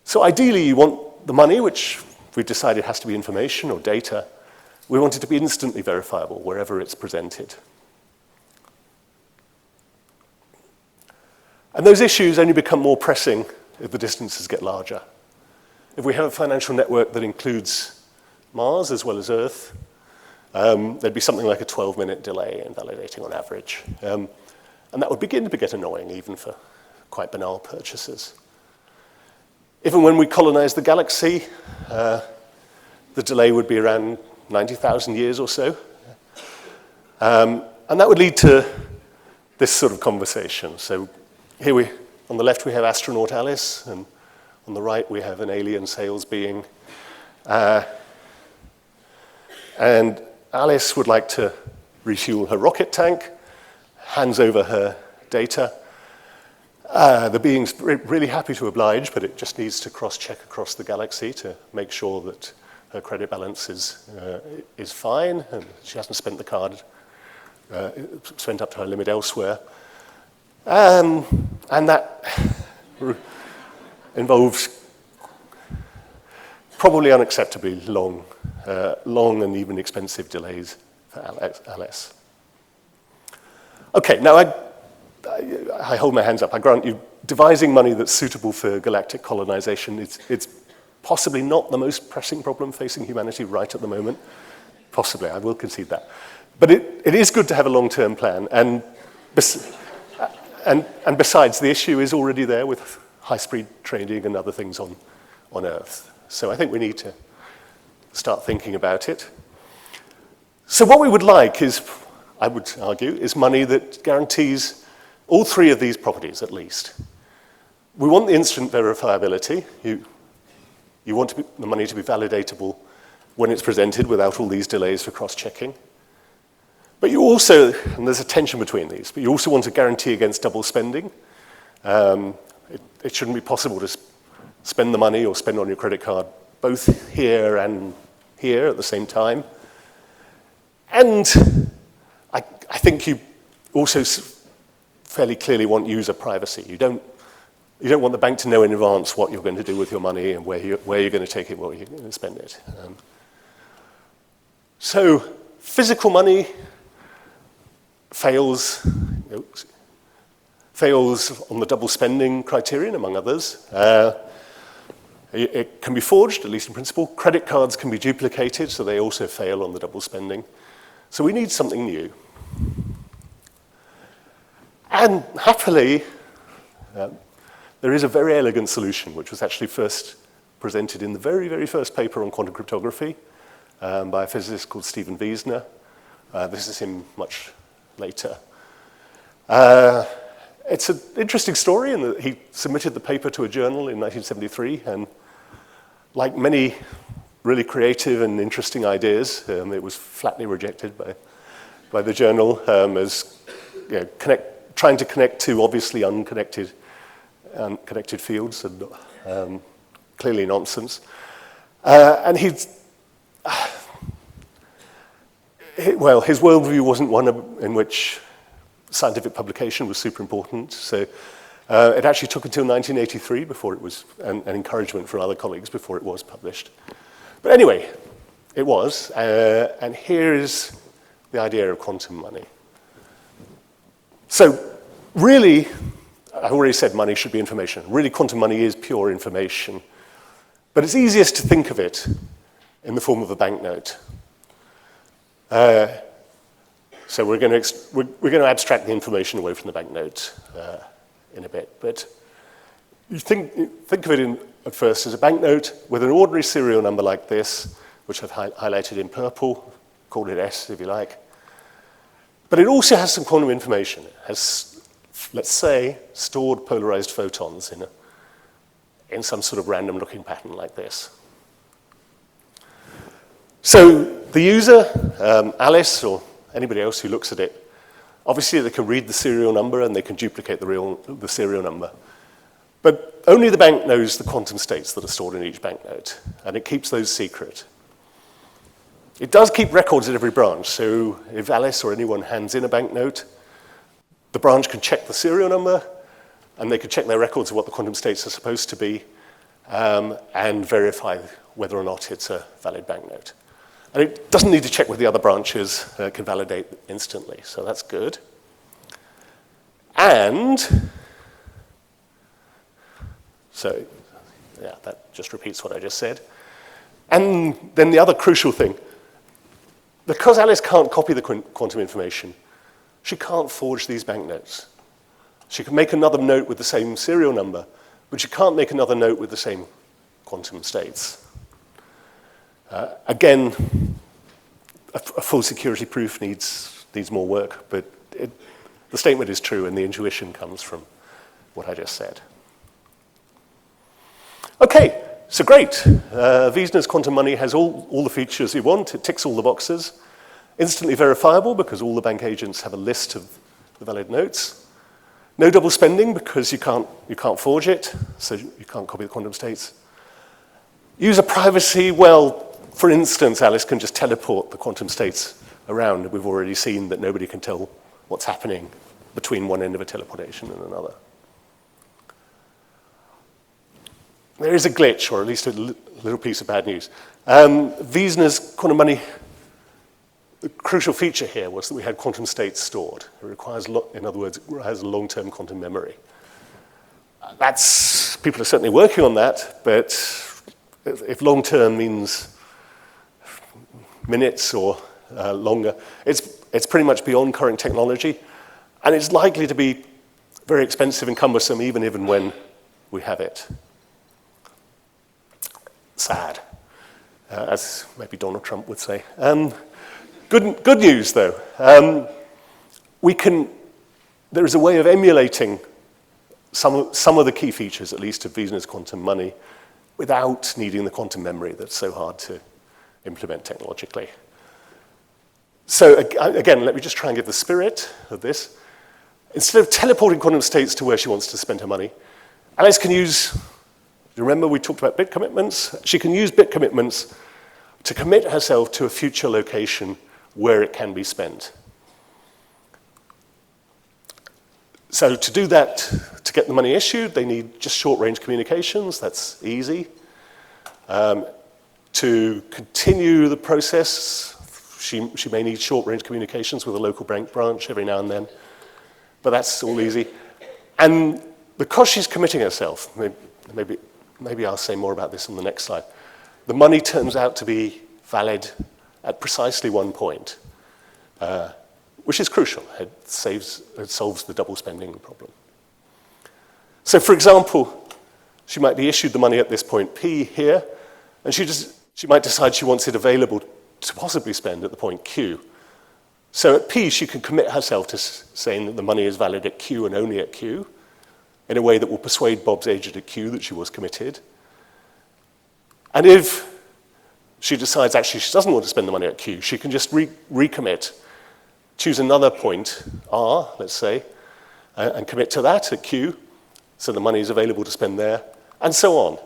So ideally, you want the money, which we've decided has to be information or data, we want it to be instantly verifiable wherever it's presented. And those issues only become more pressing if the distances get larger. If we have a financial network that includes Mars as well as Earth, there'd be something like a 12-minute delay in validating on average. And that would begin to get annoying even for quite banal purchases. Even when we colonize the galaxy, the delay would be around 90,000 years or so. And that would lead to this sort of conversation. So here on the left we have astronaut Alice, and on the right we have an alien sales being. And Alice would like to refuel her rocket tank, hands over her data. The being's really happy to oblige, but it just needs to cross-check across the galaxy to make sure that her credit balance is fine, and she hasn't spent the card, spent up to her limit elsewhere. And that involves probably unacceptably long and even expensive delays for Alice. Okay, now I hold my hands up. I grant you, devising money that's suitable for galactic colonization, it's possibly not the most pressing problem facing humanity right at the moment. Possibly, I will concede that. But it is good to have a long-term plan, and besides, the issue is already there with high-speed trading and other things on Earth. So I think we need to start thinking about it. So what we would like is, I would argue, is money that guarantees all three of these properties at least. We want the instant verifiability. You want the money to be validatable when it's presented without all these delays for cross-checking. But you also, and there's a tension between these, but you also want a guarantee against double spending. It shouldn't be possible to spend the money or spend on your credit card both here and here at the same time. And I think you also fairly clearly want user privacy. You don't want the bank to know in advance what you're going to do with your money and where you're going to take it, where you're going to spend it. So physical money fails on the double spending criterion, among others. It can be forged, at least in principle. Credit cards can be duplicated, so they also fail on the double spending. So we need something new. And happily, there is a very elegant solution, which was actually first presented in the very, very first paper on quantum cryptography by a physicist called Stephen Wiesner. This is him much later. It's an interesting story in that he submitted the paper to a journal in 1973, and like many really creative and interesting ideas, it was flatly rejected by the journal as trying to connect to obviously unconnected fields, and clearly nonsense. And his worldview wasn't one in which scientific publication was super important. So it actually took until 1983 before it was, an encouragement from other colleagues before it was published. But anyway, it was. And here is the idea of quantum money. So really, I already said money should be information. Really, quantum money is pure information. But it's easiest to think of it in the form of a banknote. So we're going to abstract the information away from the banknote in a bit. But you think of it at first as a banknote with an ordinary serial number like this, which I've highlighted in purple, call it S if you like. But it also has some quantum information. It has, let's say, stored polarized photons in some sort of random looking pattern like this. So the user, Alice, or anybody else who looks at it, obviously they can read the serial number and they can duplicate the serial number. But only the bank knows the quantum states that are stored in each banknote, and it keeps those secret. It does keep records at every branch, so if Alice or anyone hands in a banknote, the branch can check the serial number, and they can check their records of what the quantum states are supposed to be, and verify whether or not it's a valid banknote. And it doesn't need to check with the other branches, it can validate instantly, so that's good. And So yeah, that just repeats what I just said. And then the other crucial thing, because Alice can't copy the quantum information, she can't forge these banknotes. She can make another note with the same serial number, but she can't make another note with the same quantum states. Again, a full security proof needs more work, but the statement is true and the intuition comes from what I just said. Okay, so great. Wiesner's quantum money has all the features you want. It ticks all the boxes. Instantly verifiable because all the bank agents have a list of the valid notes. No double spending because you can't forge it, so you can't copy the quantum states. User privacy, well, for instance, Alice can just teleport the quantum states around. We've already seen that nobody can tell what's happening between one end of a teleportation and another. There is a glitch, or at least a little piece of bad news. Wiesner's quantum money, the crucial feature here was that we had quantum states stored. It requires, in other words, it has long-term quantum memory. People are certainly working on that, but if long-term means minutes or longer, it's pretty much beyond current technology, and it's likely to be very expensive and cumbersome even when we have it. Sad, as maybe Donald Trump would say. Good news, though. There is a way of emulating some of the key features, at least, of Wiesner's quantum money without needing the quantum memory that's so hard to implement technologically. So again, let me just try and give the spirit of this. Instead of teleporting quantum states to where she wants to spend her money, Alice can use, remember we talked about bit commitments? She can use bit commitments to commit herself to a future location where it can be spent. So to do that, to get the money issued, they need just short-range communications. That's easy. To continue the process, she may need short-range communications with a local bank branch every now and then, but that's all easy. And because she's committing herself, maybe I'll say more about this on the next slide, the money turns out to be valid at precisely one point, which is crucial. It solves the double spending problem. So for example, she might be issued the money at this point P here, and she might decide she wants it available to possibly spend at the point Q. So at P, she can commit herself to saying that the money is valid at Q and only at Q, in a way that will persuade Bob's agent at Q that she was committed. And if she decides actually she doesn't want to spend the money at Q, she can just recommit, choose another point, R, let's say, and commit to that at Q, so the money is available to spend there, and so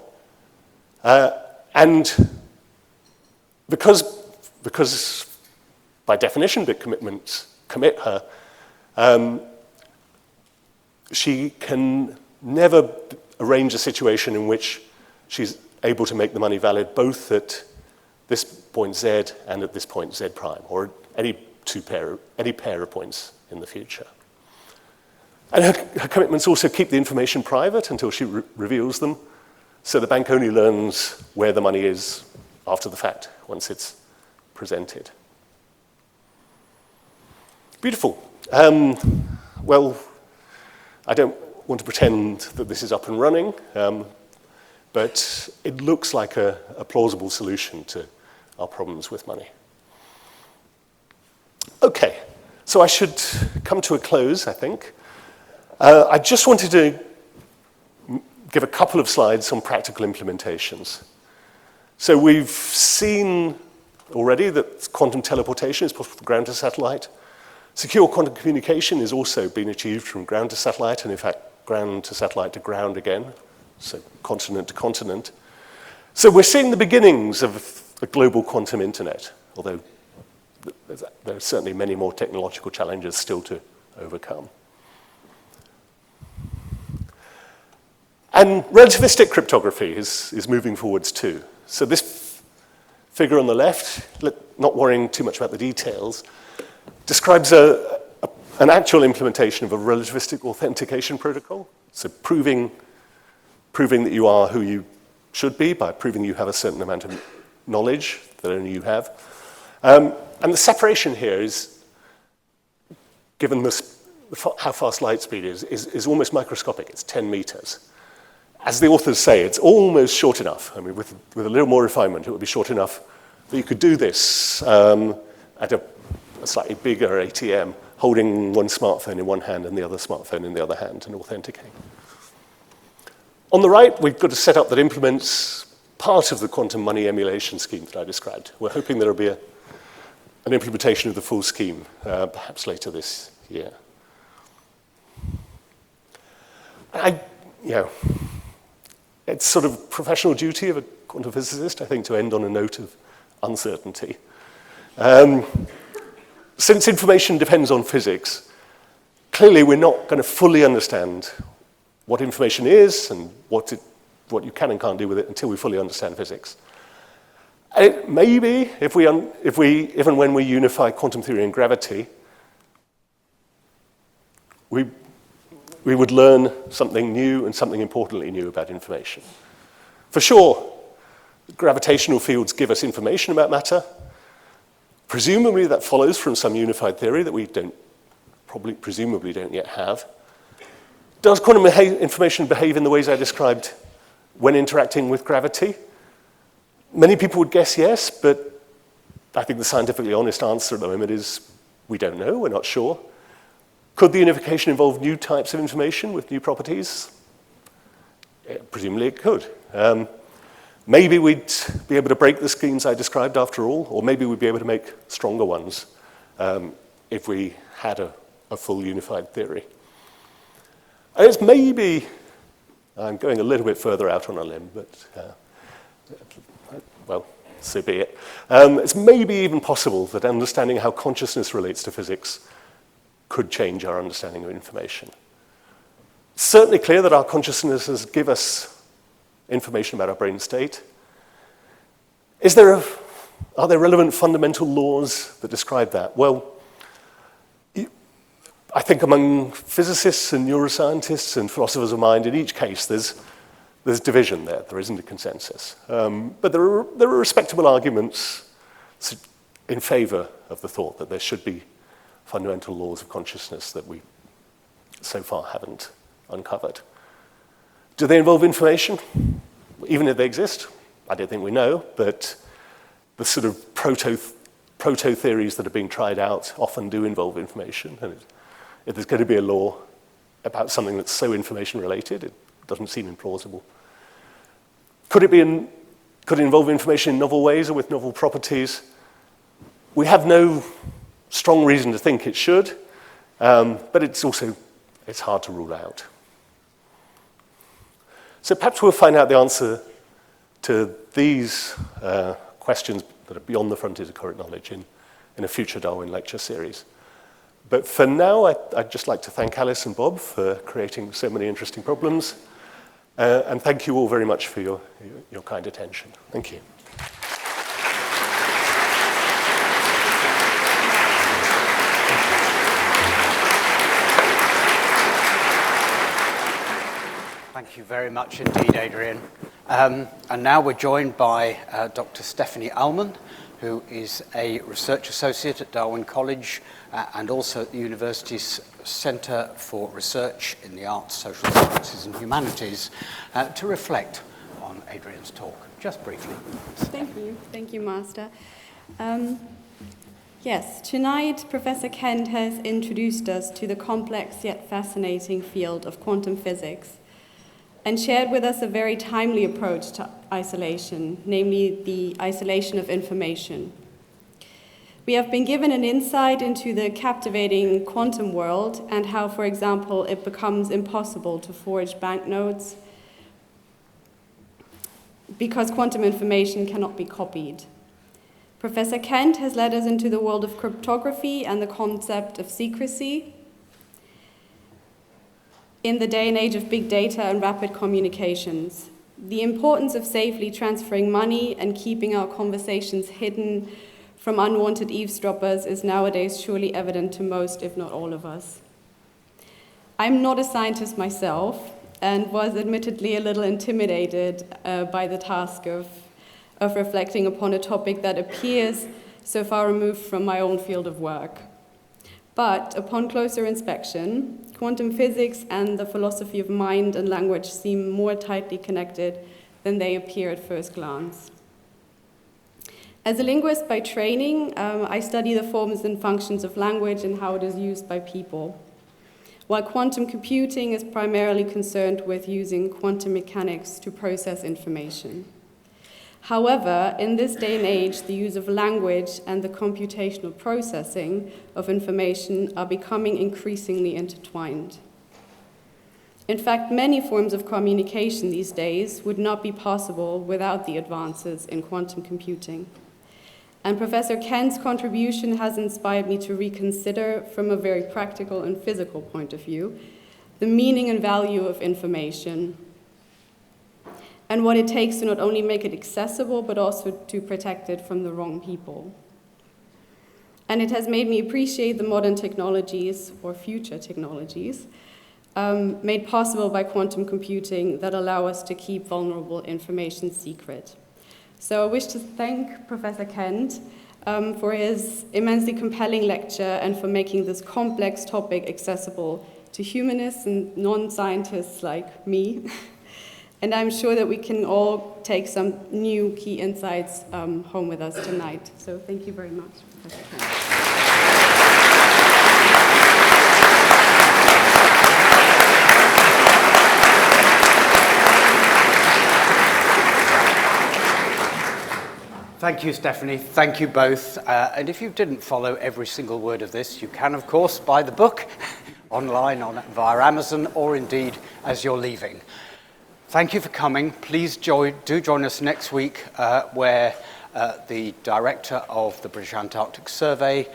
on. And because by definition bit commitments commit her, she can never arrange a situation in which she's able to make the money valid both at this point Z and at this point Z prime, or any pair of points in the future. And her commitments also keep the information private until she reveals them, so the bank only learns where the money is after the fact, once it's presented. Beautiful. Well, I don't want to pretend that this is up and running, but it looks like a plausible solution to our problems with money. Okay, so I should come to a close, I think. I just wanted to give a couple of slides on practical implementations. So we've seen already that quantum teleportation is possible from ground to satellite. Secure quantum communication is also being achieved from ground to satellite, and in fact, ground to satellite to ground again, so continent to continent. So we're seeing the beginnings of a global quantum internet, although there are certainly many more technological challenges still to overcome. And relativistic cryptography is moving forwards too. So this figure on the left, not worrying too much about the details, describes an actual implementation of a relativistic authentication protocol, so proving proving that you are who you should be, by proving you have a certain amount of knowledge that only you have. And the separation here is, given how fast light speed is almost microscopic. It's 10 meters. As the authors say, it's almost short enough. I mean, with a little more refinement, it would be short enough that you could do this at a slightly bigger ATM, holding one smartphone in one hand and the other smartphone in the other hand and authenticate. On the right, we've got a setup that implements part of the quantum money emulation scheme that I described. We're hoping there will be an implementation of the full scheme, perhaps later this year. It's sort of professional duty of a quantum physicist, I think, to end on a note of uncertainty. Since information depends on physics, clearly we're not going to fully understand what information is and what you can and can't do with it until we fully understand physics. Maybe if and when we unify quantum theory and gravity, we would learn something new and something importantly new about information. For sure, gravitational fields give us information about matter. Presumably that follows from some unified theory that we presumably don't yet have. Does quantum information behave in the ways I described when interacting with gravity? Many people would guess yes, but I think the scientifically honest answer at the moment is we don't know, we're not sure. Could the unification involve new types of information with new properties? Presumably it could. Maybe we'd be able to break the schemes I described after all, or maybe we'd be able to make stronger ones if we had a full unified theory. And it's maybe, I'm going a little bit further out on a limb, but well, so be it. It's maybe even possible that understanding how consciousness relates to physics could change our understanding of information. It's certainly clear that our consciousnesses give us information about our brain state. Are there relevant fundamental laws that describe that? Well, I think among physicists and neuroscientists and philosophers of mind, in each case, there's division there. There isn't a consensus. But there are respectable arguments in favor of the thought that there should be fundamental laws of consciousness that we so far haven't uncovered. Do they involve information? Even if they exist, I don't think we know, but the sort of proto-theories that are being tried out often do involve information. And if there's going to be a law about something that's so information-related, it doesn't seem implausible. Could it involve information in novel ways or with novel properties? We have no strong reason to think it should, but it's hard to rule out. So perhaps we'll find out the answer to these questions that are beyond the frontiers of current knowledge in a future Darwin lecture series. But for now, I'd just like to thank Alice and Bob for creating so many interesting problems. And thank you all very much for your kind attention. Thank you. Thank you very much indeed, Adrian. And now we're joined by Dr. Stephanie Ullman, who is a research associate at Darwin College and also at the university's Centre for Research in the Arts, Social Sciences and Humanities, to reflect on Adrian's talk, just briefly. Thank you, Master. Yes, tonight Professor Kent has introduced us to the complex yet fascinating field of quantum physics and shared with us a very timely approach to isolation, namely the isolation of information. We have been given an insight into the captivating quantum world and how, for example, it becomes impossible to forge banknotes because quantum information cannot be copied. Professor Kent has led us into the world of cryptography and the concept of secrecy in the day and age of big data and rapid communications. The importance of safely transferring money and keeping our conversations hidden from unwanted eavesdroppers is nowadays surely evident to most, if not all of us. I'm not a scientist myself, and was admittedly a little intimidated by the task of reflecting upon a topic that appears so far removed from my own field of work. But upon closer inspection, quantum physics and the philosophy of mind and language seem more tightly connected than they appear at first glance. As a linguist by training, I study the forms and functions of language and how it is used by people, while quantum computing is primarily concerned with using quantum mechanics to process information. However, in this day and age, the use of language and the computational processing of information are becoming increasingly intertwined. In fact, many forms of communication these days would not be possible without the advances in quantum computing. And Professor Kent's contribution has inspired me to reconsider, from a very practical and physical point of view, the meaning and value of information, and what it takes to not only make it accessible, but also to protect it from the wrong people. And it has made me appreciate the modern technologies, or future technologies, made possible by quantum computing that allow us to keep vulnerable information secret. So I wish to thank Professor Kent for his immensely compelling lecture and for making this complex topic accessible to humanists and non-scientists like me. And I'm sure that we can all take some new key insights home with us tonight. So thank you very much, Professor Kent. Thank you, Stephanie. Thank you both. And if you didn't follow every single word of this, you can, of course, buy the book online via Amazon, or indeed as you're leaving. Thank you for coming. Please do join us next week, where the director of the British Antarctic Survey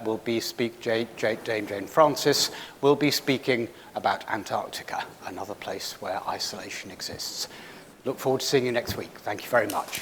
will be Dame Jane Francis, will be speaking about Antarctica, another place where isolation exists. Look forward to seeing you next week. Thank you very much.